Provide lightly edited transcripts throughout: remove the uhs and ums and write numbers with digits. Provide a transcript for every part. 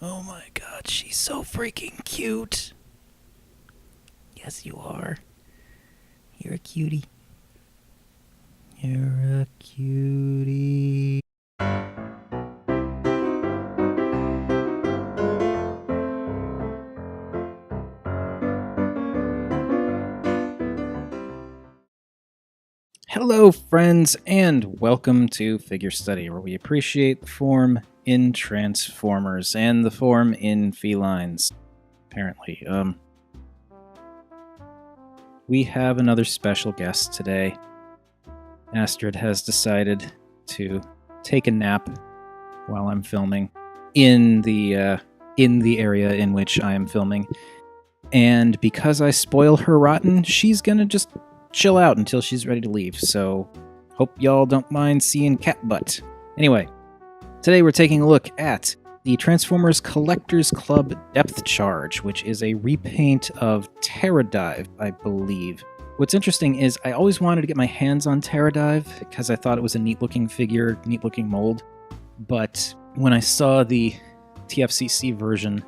Oh my god, she's so freaking cute. Yes, you are. You're a cutie. You're a cutie. Hello, friends, and welcome to Figure Study, where we appreciate the form in Transformers and the form in felines. Apparently, we have another special guest today. Astrid has decided to take a nap while I'm filming in the area in which I am filming, and because I spoil her rotten, she's gonna just chill out until she's ready to leave. So, hope y'all don't mind seeing cat butt. Anyway, today we're taking a look at the Transformers Collectors Club Depth Charge, which is a repaint of Terradive, I believe. What's interesting is I always wanted to get my hands on Terradive because I thought it was a neat-looking figure, neat-looking mold. But when I saw the TFCC version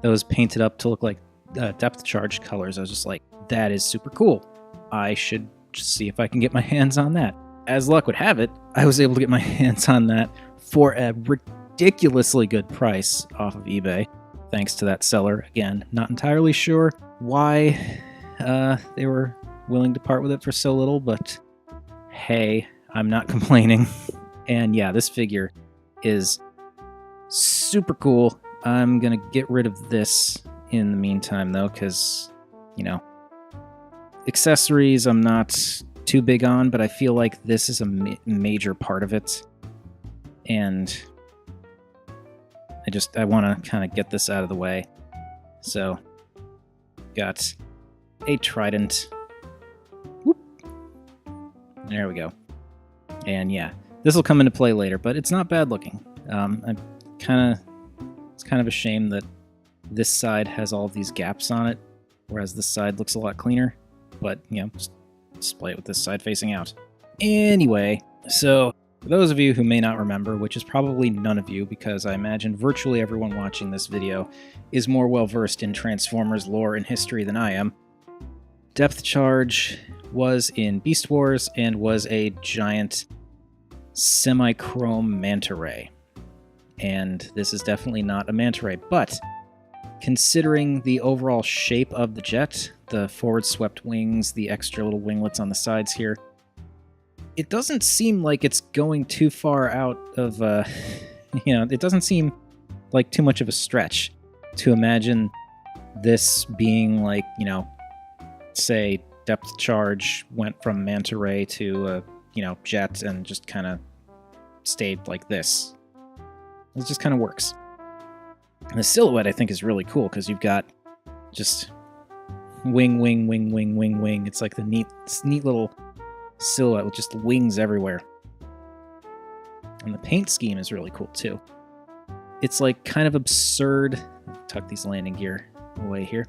that was painted up to look like depth charge colors, I was just like, that is super cool. I should just see if I can get my hands on that. As luck would have it, I was able to get my hands on that for a ridiculously good price off of eBay, thanks to that seller. Again, not entirely sure why they were willing to part with it for so little, but hey, I'm not complaining. And yeah, this figure is super cool. I'm gonna get rid of this in the meantime, though, because, you know, accessories I'm not too big on, but I feel like this is a major part of it. And I want to kind of get this out of the way. So, got a trident. Whoop. There we go. And yeah, this will come into play later, but it's not bad looking. It's kind of a shame that this side has all these gaps on it, whereas this side looks a lot cleaner. But, you know, just display it with this side facing out. Anyway, so for those of you who may not remember, which is probably none of you, because I imagine virtually everyone watching this video is more well-versed in Transformers lore and history than I am, Depth Charge was in Beast Wars and was a giant semi-chrome manta ray. And this is definitely not a manta ray, but considering the overall shape of the jet, the forward swept wings, the extra little winglets on the sides here, it doesn't seem like it's going too far out of, it doesn't seem like too much of a stretch to imagine this being like, say Depth Charge went from manta ray to, jet and just kind of stayed like this. It just kind of works. And the silhouette, I think, is really cool because you've got just wing, wing, wing, wing, wing, wing. It's like the neat little silhouette with just wings everywhere. And the paint scheme is really cool, too. It's like kind of absurd. Tuck these landing gear away here.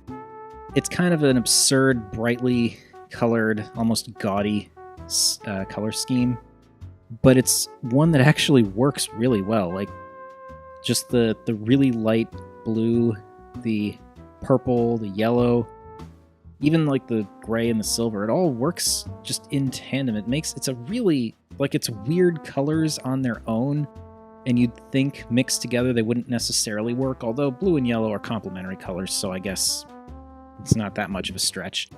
It's kind of an absurd, brightly colored, almost gaudy color scheme. But it's one that actually works really well. Like, just the really light blue, the purple, the yellow, even like the gray and the silver, it all works just in tandem. It's a really, like, it's weird colors on their own, and you'd think mixed together they wouldn't necessarily work, although blue and yellow are complementary colors, so I guess it's not that much of a stretch.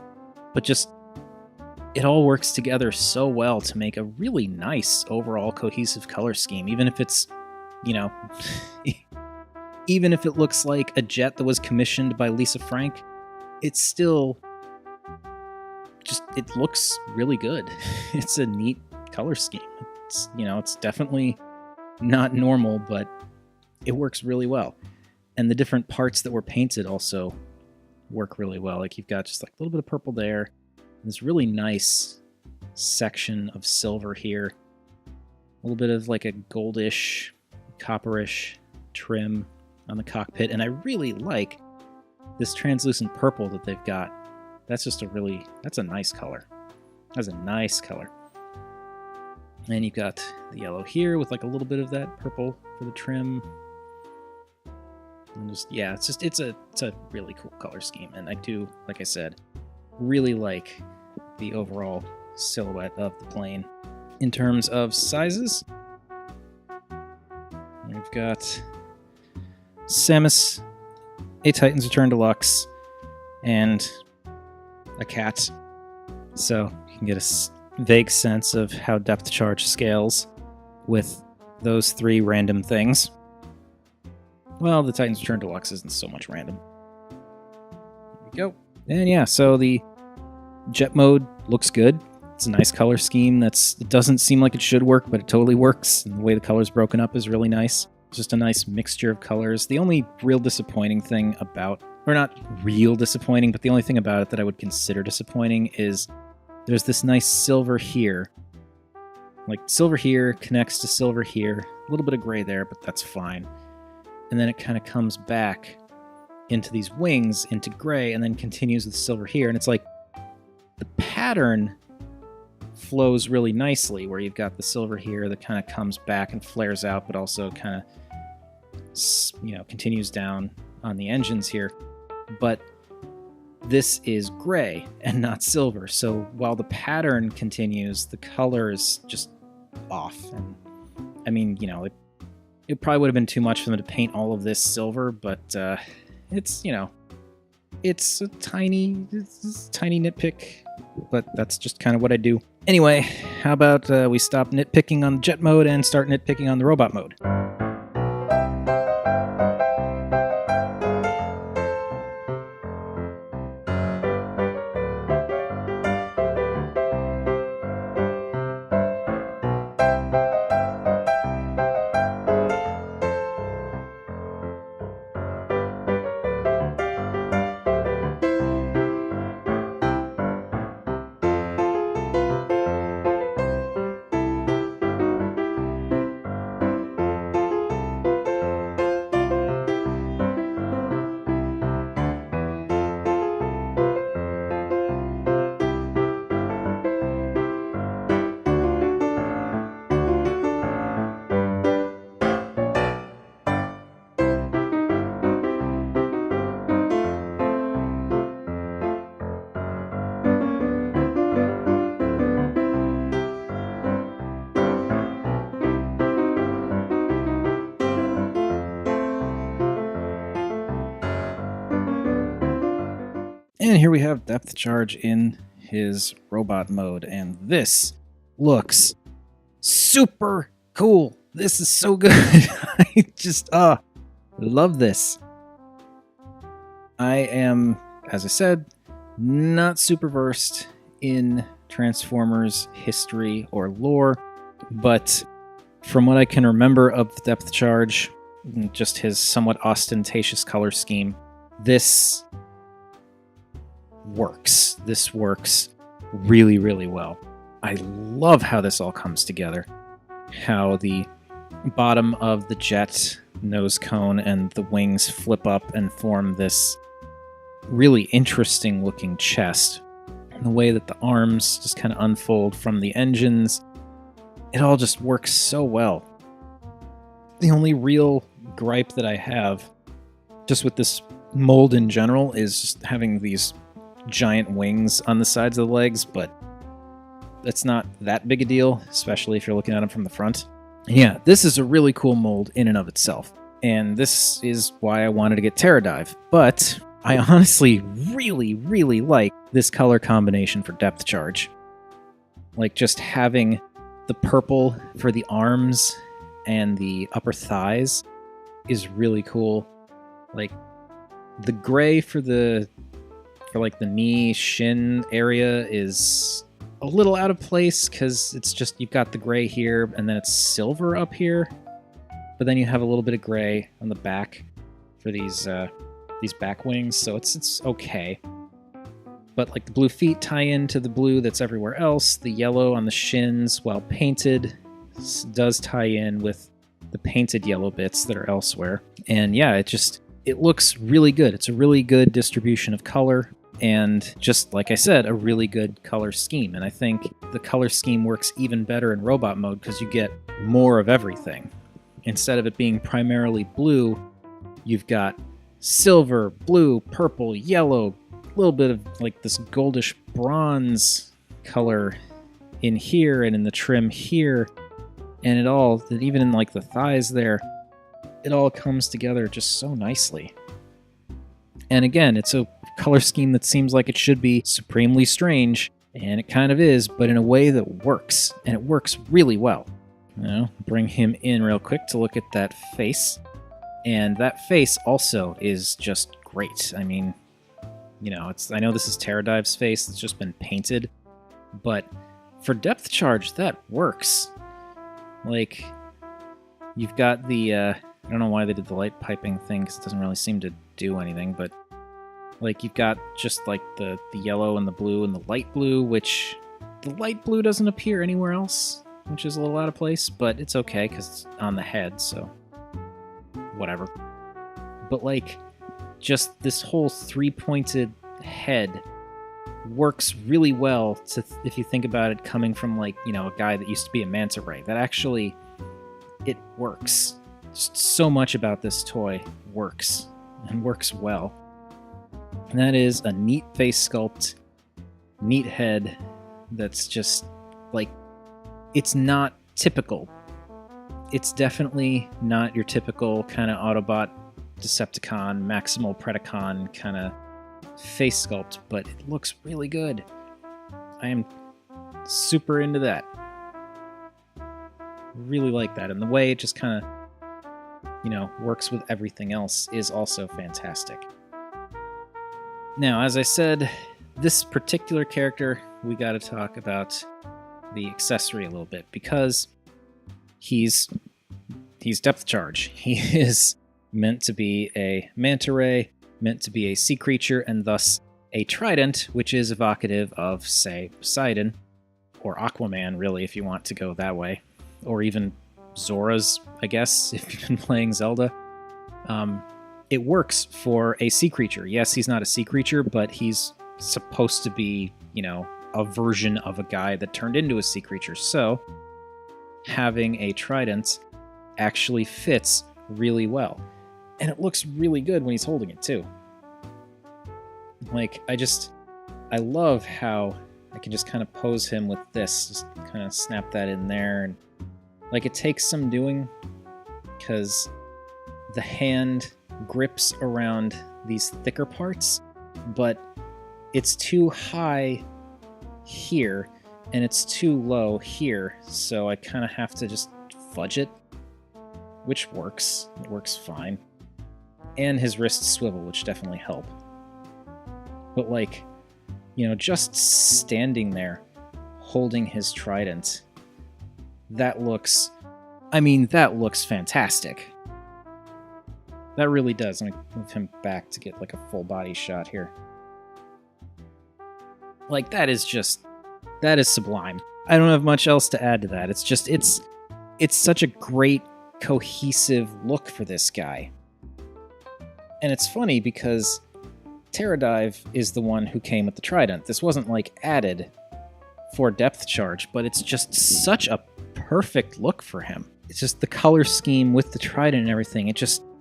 But just, it all works together so well to make a really nice overall cohesive color scheme, even if it's, even if it looks like a jet that was commissioned by Lisa Frank, it's still it looks really good. It's a neat color scheme. It's definitely not normal, but it works really well. And the different parts that were painted also work really well. Like, you've got just like a little bit of purple there, and this really nice section of silver here. A little bit of like a goldish, copperish trim on the cockpit, and I really like this translucent purple that they've got. That's a nice color. That's a nice color. And you've got the yellow here with like a little bit of that purple for the trim. And just, yeah, it's a really cool color scheme. And I do, like I said, really like the overall silhouette of the plane. In terms of sizes, we've got Samus, a Titan's Return Deluxe, and a cat. So you can get a vague sense of how depth charge scales with those three random things. Well, the Titan's Return Deluxe isn't so much random. There we go. And yeah, so the jet mode looks good. It's a nice color scheme. It doesn't seem like it should work, but it totally works. And the way the color's broken up is really nice. It's just a nice mixture of colors. The only real disappointing thing about, or not real disappointing, but the only thing about it that I would consider disappointing is there's this nice silver here. Like, silver here connects to silver here. A little bit of gray there, but that's fine. And then it kind of comes back into these wings, into gray, and then continues with silver here. And it's like, the pattern flows really nicely, where you've got the silver here that kind of comes back and flares out, but also kind of, continues down on the engines here. But this is gray and not silver. So while the pattern continues, the color is just off. And I mean, it probably would have been too much for them to paint all of this silver, but it's a tiny nitpick, but that's just kind of what I do. Anyway, how about we stop nitpicking on jet mode and start nitpicking on the robot mode? And here we have depth charge in his robot mode, and this looks super cool. This is so good. I just love this. I am, as I said, not super versed in Transformers history or lore, but from what I can remember of the depth charge, just his somewhat ostentatious color scheme, this works. This works really, really well. I love how this all comes together. How the bottom of the jet nose cone and the wings flip up and form this really interesting looking chest. And the way that the arms just kind of unfold from the engines, it all just works so well. The only real gripe that I have just with this mold in general is just having these giant wings on the sides of the legs, but that's not that big a deal, especially if you're looking at them from the front. And yeah, this is a really cool mold in and of itself, and this is why I wanted to get Terradive, but I honestly really, really like this color combination for depth charge. Like, just having the purple for the arms and the upper thighs is really cool. Like, the gray for the knee, shin area is a little out of place because it's just, you've got the gray here and then it's silver up here, but then you have a little bit of gray on the back for these back wings, so it's okay. But like the blue feet tie into the blue that's everywhere else. The yellow on the shins, while painted, does tie in with the painted yellow bits that are elsewhere. And yeah, it looks really good. It's a really good distribution of color. And just like I said, a really good color scheme. And I think the color scheme works even better in robot mode because you get more of everything. Instead of it being primarily blue, You've got silver, blue, purple, yellow, a little bit of like this goldish bronze color in here and in the trim here. And it all, even in like the thighs there, it all comes together just so nicely. And again, it's a color scheme that seems like it should be supremely strange, and it kind of is, but in a way that works, and it works really well. You know, bring him in real quick to look at that face. And that face also is just great. I mean, you know, I know this is Pterodive's face, it's just been painted, but for depth charge, that works. Like, you've got the, I don't know why they did the light piping thing, because it doesn't really seem to do anything, but like you've got just like the yellow and the blue and the light blue, which the light blue doesn't appear anywhere else, which is a little out of place, but it's okay because it's on the head, so whatever. But like, just this whole three-pointed head works really well if you think about it coming from like, you know, a guy that used to be a manta ray. That actually, it works. Just so much about this toy works, and works well. And that is a neat face sculpt, neat head that's just, like, it's not typical. It's definitely not your typical kind of Autobot, Decepticon, Maximal Predacon kind of face sculpt, but it looks really good. I am super into that. Really like that. And the way it just kind of, you know, works with everything else is also fantastic. Now, as I said, this particular character, we got to talk about the accessory a little bit, because he's depth charge. He is meant to be a manta ray, meant to be a sea creature, and thus a trident, which is evocative of, say, Poseidon, or Aquaman, really, if you want to go that way, or even Zora's, I guess, if you've been playing Zelda. It works for a sea creature. Yes, he's not a sea creature, but he's supposed to be, you know, a version of a guy that turned into a sea creature. So having a trident actually fits really well. And it looks really good when he's holding it too. Like, I love how I can just kind of pose him with this, just kind of snap that in there. And like, it takes some doing, because the hand grips around these thicker parts, but it's too high here and it's too low here, so I kind of have to just fudge it, which works. It works fine. And his wrists swivel, which definitely help. But like, you know, just standing there holding his trident, that looks fantastic. That really does. Let me move him back to get like a full body shot here. Like, that is sublime. I don't have much else to add to that. It's just, it's such a great, cohesive look for this guy. And it's funny because Pterodive is the one who came with the trident. This wasn't like added for depth charge, but it's just such a perfect look for him. It's just the color scheme with the trident and everything.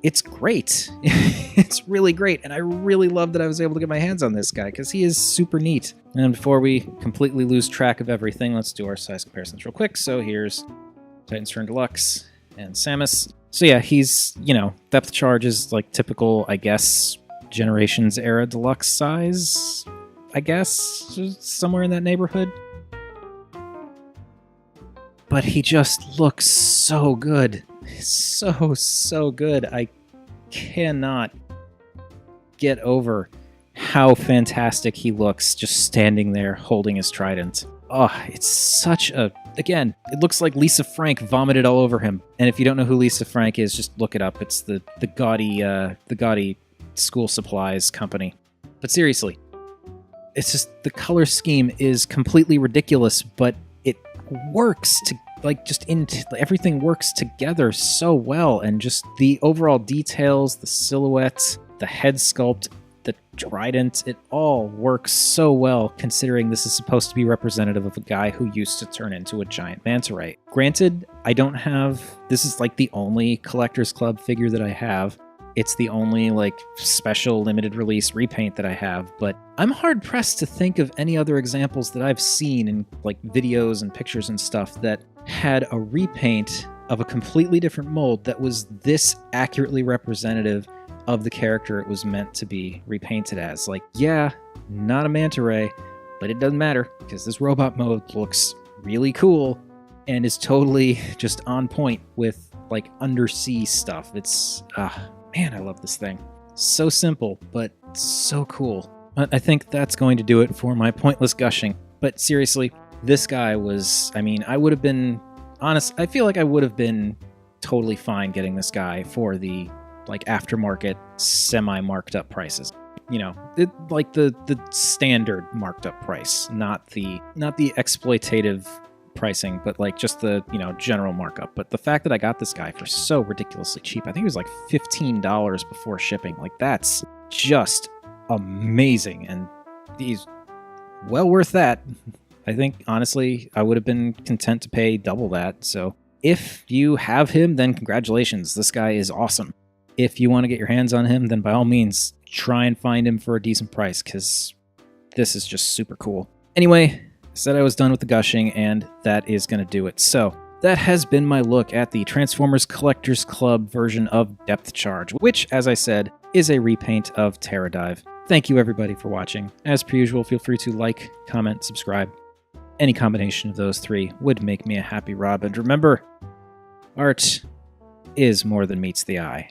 It's great. It's really great. And I really love that I was able to get my hands on this guy, because he is super neat. And before we completely lose track of everything, let's do our size comparisons real quic. So here's Titan's Turn Deluxe and Samus. So yeah, he's, you know, depth charge is like typical, I guess, Generations era deluxe size, I guess, somewhere in that neighborhood. But he just looks so good. So good. I cannot get over how fantastic he looks just standing there holding his trident. Oh, it's such a... Again, it looks like Lisa Frank vomited all over him. And if you don't know who Lisa Frank is, just look it up. It's the gaudy school supplies company. But seriously, it's just, the color scheme is completely ridiculous, but it works to, like, just everything works together so well, and just the overall details, the silhouette, the head sculpt, the trident, it all works so well, considering this is supposed to be representative of a guy who used to turn into a giant manta ray. Granted, this is like the only Collector's Club figure that I have, it's the only like special limited release repaint that I have, but I'm hard pressed to think of any other examples that I've seen in like videos and pictures and stuff that had a repaint of a completely different mold that was this accurately representative of the character it was meant to be repainted as. Like, yeah, not a manta ray, but it doesn't matter because this robot mode looks really cool and is totally just on point with like undersea stuff. It's man, I love this thing. So simple, but so cool. But I think that's going to do it for my pointless gushing. But seriously, this guy was, I mean, I would have been honest, I feel like I would have been totally fine getting this guy for the like aftermarket semi-marked up prices. You know, like the standard marked up price, not the exploitative pricing, but like just the, you know, general markup. But the fact that I got this guy for so ridiculously cheap, I think it was like $15 before shipping. Like, that's just amazing, and he's well worth that. I think honestly I would have been content to pay double that. So if you have him, then congratulations, this guy is awesome. If you want to get your hands on him, then by all means try and find him for a decent price, because this is just super cool. Anyway, I said I was done with the gushing, and that is going to do it. So that has been my look at the Transformers Collectors Club version of Depth Charge, which, as I said, is a repaint of Terradive. Thank you everybody for watching. As per usual, feel free to like, comment, subscribe. Any combination of those three would make me a happy Rob. And remember, art is more than meets the eye.